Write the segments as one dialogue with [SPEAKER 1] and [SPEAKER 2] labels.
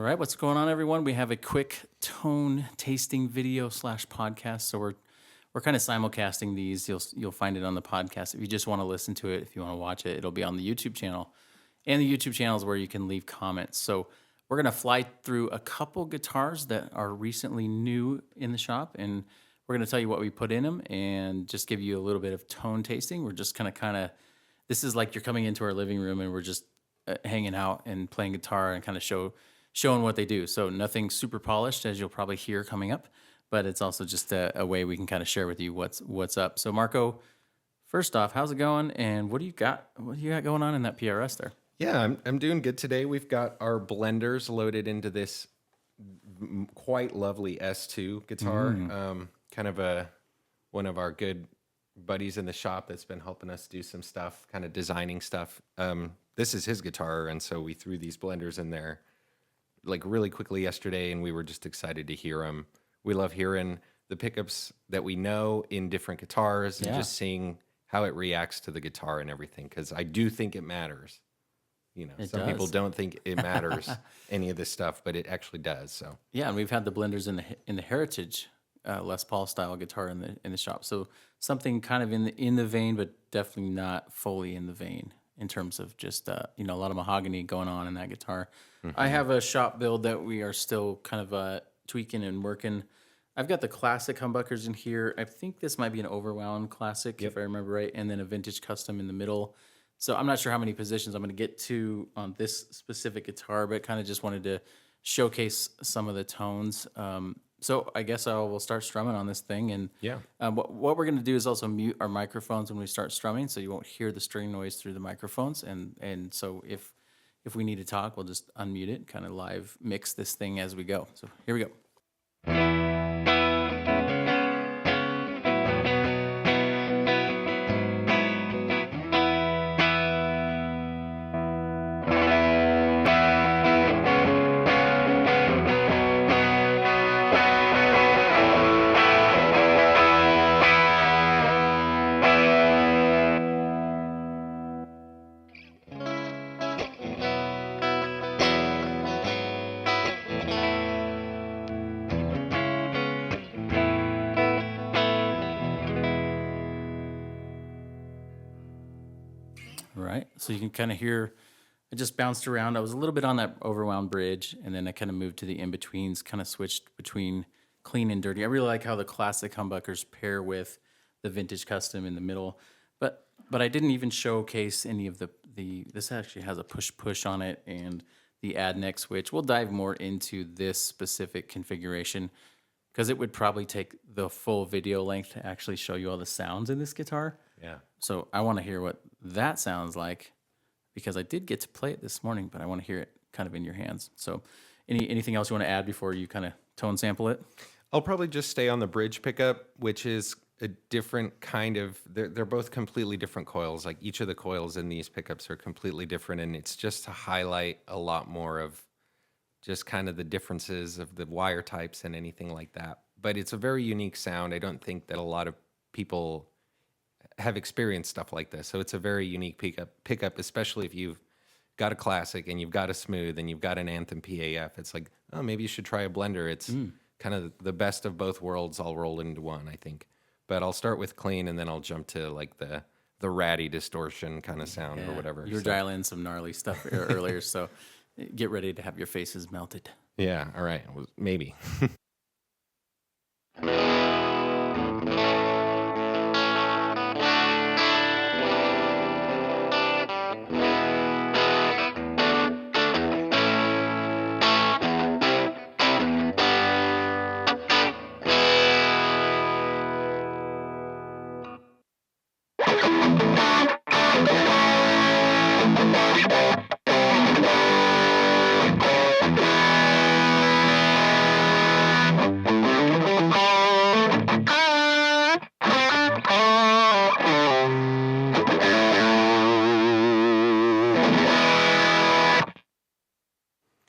[SPEAKER 1] All right, what's going on, everyone? We have a quick tone tasting video slash podcast. So we're kind of simulcasting these. You'll find it on the podcast. If you just want to listen to it, if you want to watch it, it'll be on the YouTube channel. And the YouTube channel is where you can leave comments. So we're gonna fly through a couple guitars that are recently new in the shop, and we're gonna tell you what we put in them and just give you a little bit of tone tasting. We're just kind of this is like you're coming into our living room and we're just hanging out and playing guitar and kind of showing what they do. So nothing super polished, as you'll probably hear coming up, but it's also just a way we can kind of share with you what's up. So Marco, first off, how's it going? And what do you got? What do you got going on in that PRS there?
[SPEAKER 2] Yeah, I'm doing good today. We've got our blenders loaded into this quite lovely S2 guitar. Kind of one of our good buddies in the shop that's been helping us do some stuff, kind of designing stuff. This is his guitar, and so we threw these blenders in there like really quickly yesterday, and we were just excited to hear them. We love hearing the pickups that we know in different guitars and just seeing how it reacts to the guitar and everything, because I do think it matters. You know, some people don't think it matters any of this stuff, but it actually does. So
[SPEAKER 1] yeah, and we've had the blenders in the Heritage Les Paul style guitar in the shop. So something kind of in the vein, but definitely not fully in the vein in terms of just a lot of mahogany going on in that guitar. I have a shop build that we are still kind of tweaking and working. I've got the classic humbuckers in here. I think this might be an overwound classic, if I remember right, and then a vintage custom in the middle. So I'm not sure how many positions I'm going to get to on this specific guitar, but kind of just wanted to showcase some of the tones. So I guess I will start strumming on this thing. And what we're going to do is also mute our microphones when we start strumming, so you won't hear the string noise through the microphones. And so if we need to talk, we'll just unmute it, kind of live mix this thing as we go. So here we go. Right, so you can kind of hear it just bounced around. I was a little bit on that overwound bridge, and then I kind of moved to the in-betweens, kind of switched between clean and dirty. I really like how the classic humbuckers pair with the vintage custom in the middle, but I didn't even showcase any of the this actually has a push on it and the add neck switch. We'll dive more into this specific configuration because it would probably take the full video length to actually show you all the sounds in this guitar.
[SPEAKER 2] yeah.
[SPEAKER 1] So I want to hear what that sounds like because I did get to play it this morning, but I want to hear it kind of in your hands. So anything else you want to add before you kind of tone sample it?
[SPEAKER 2] I'll probably just stay on the bridge pickup, which is a different kind of, they're both completely different coils. Like each of the coils in these pickups are completely different, and it's just to highlight a lot more of just kind of the differences of the wire types and anything like that. But it's a very unique sound. I don't think that a lot of people have experienced stuff like this. So it's a very unique pickup, especially if you've got a classic and you've got a smooth and you've got an Anthem PAF. It's like, oh, maybe you should try a blender. It's kind of the best of both worlds all rolled into one, I think. But I'll start with clean, and then I'll jump to like the ratty distortion kind of sound or whatever.
[SPEAKER 1] You were dialing some gnarly stuff earlier, so get ready to have your faces melted.
[SPEAKER 2] Yeah, all right, maybe.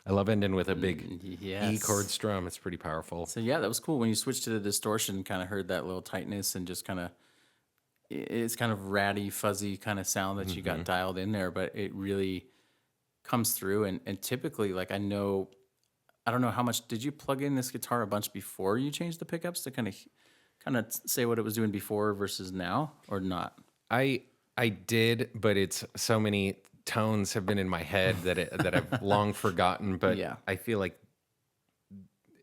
[SPEAKER 2] I love ending with a big E chord strum. It's pretty powerful.
[SPEAKER 1] So yeah, that was cool. When you switched to the distortion, kind of heard that little tightness and just kind of, it's kind of ratty, fuzzy kind of sound that you got dialed in there, but it really comes through. And typically, like I know I don't know how much did you plug in this guitar a bunch before you changed the pickups to kind of say what it was doing before versus now, or not?
[SPEAKER 2] I did, but it's so many tones have been in my head that I've long forgotten. But
[SPEAKER 1] Yeah.
[SPEAKER 2] I feel like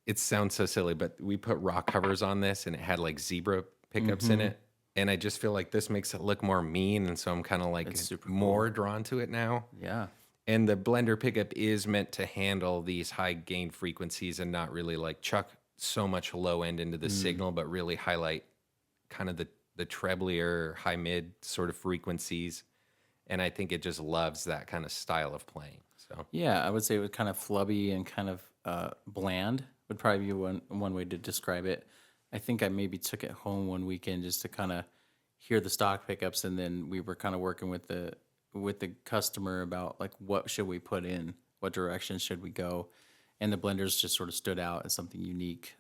[SPEAKER 2] it sounds so silly, but we put rock covers on this and it had like zebra pickups in
[SPEAKER 1] Mm-hmm.
[SPEAKER 2] it. And I just feel like this makes it look more mean. And so I'm kind of like
[SPEAKER 1] It's super cool.
[SPEAKER 2] more drawn to it now.
[SPEAKER 1] Yeah.
[SPEAKER 2] And the blender pickup is meant to handle these high gain frequencies and not really like chuck so much low end into the
[SPEAKER 1] Mm.
[SPEAKER 2] signal, but really highlight kind of the treblier, high mid sort of frequencies. And I think it just loves that kind of style of playing. So
[SPEAKER 1] Yeah, I would say it was kind of flubby and kind of bland would probably be one way to describe it. I think I maybe took it home one weekend just to kind of hear the stock pickups, and then we were kind of working with the customer about like what should we put in, what direction should we go, and the blenders just sort of stood out as something unique,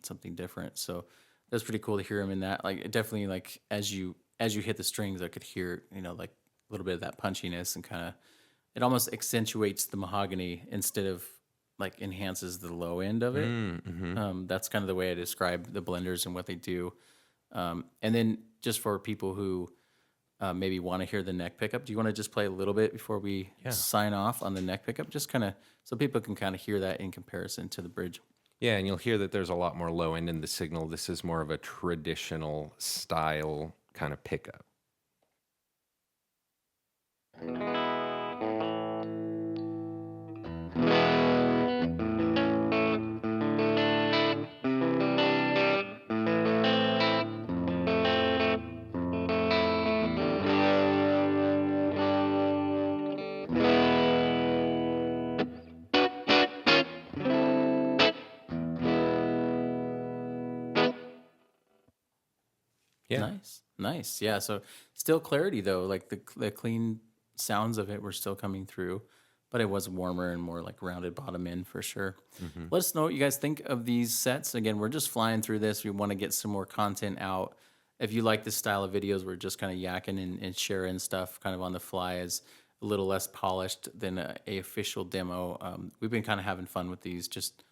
[SPEAKER 1] something different. So that's pretty cool to hear them in that. Like it definitely like as you hit the strings, I could hear like a little bit of that punchiness and kind of it almost accentuates the mahogany instead of like enhances the low end of it. That's kind of the way I describe the blenders and what they do. And then just for people who maybe want to hear the neck pickup, do you want to just play a little bit before we
[SPEAKER 2] yeah.
[SPEAKER 1] sign off on the neck pickup? Just kind of so people can kind of hear that in comparison to the bridge.
[SPEAKER 2] Yeah, and you'll hear that there's a lot more low end in the signal. This is more of a traditional style kind of pickup. Yeah.
[SPEAKER 1] Nice, nice. Yeah. So still clarity though, like the clean sounds of it were still coming through, but it was warmer and more like rounded bottom end for sure.
[SPEAKER 2] Hmm.
[SPEAKER 1] Let us know what you guys think of these sets. Again, we're just flying through this. We want to get some more content out. If you like this style of videos, we're just kind of yakking and sharing stuff kind of on the fly as a little less polished than a official demo. We've been kind of having fun with these. Just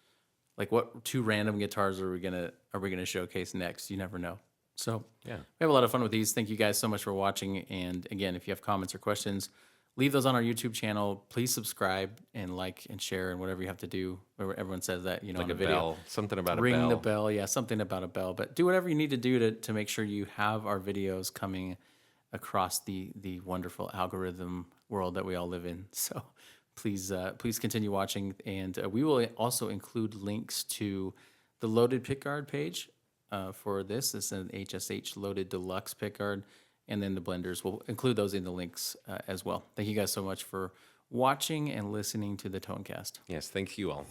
[SPEAKER 1] like what two random guitars are we gonna showcase next? You never know. So
[SPEAKER 2] Yeah.
[SPEAKER 1] we have a lot of fun with these. Thank you guys so much for watching. And again, if you have comments or questions, leave those on our YouTube channel. Please subscribe and like and share and whatever you have to do. Where everyone says that
[SPEAKER 2] Like
[SPEAKER 1] on
[SPEAKER 2] a
[SPEAKER 1] a video.
[SPEAKER 2] bell, something about a
[SPEAKER 1] Ring the
[SPEAKER 2] bell.
[SPEAKER 1] bell. Yeah, something about a bell. But do whatever you need to do to make sure you have our videos coming across the wonderful algorithm world that we all live in. So please continue watching, and we will also include links to the loaded pickguard page for this. This is an HSH loaded deluxe pickguard, and then the blenders. We'll include those in the links as well. Thank you guys so much for watching and listening to the Tonecast.
[SPEAKER 2] Yes, thank you all.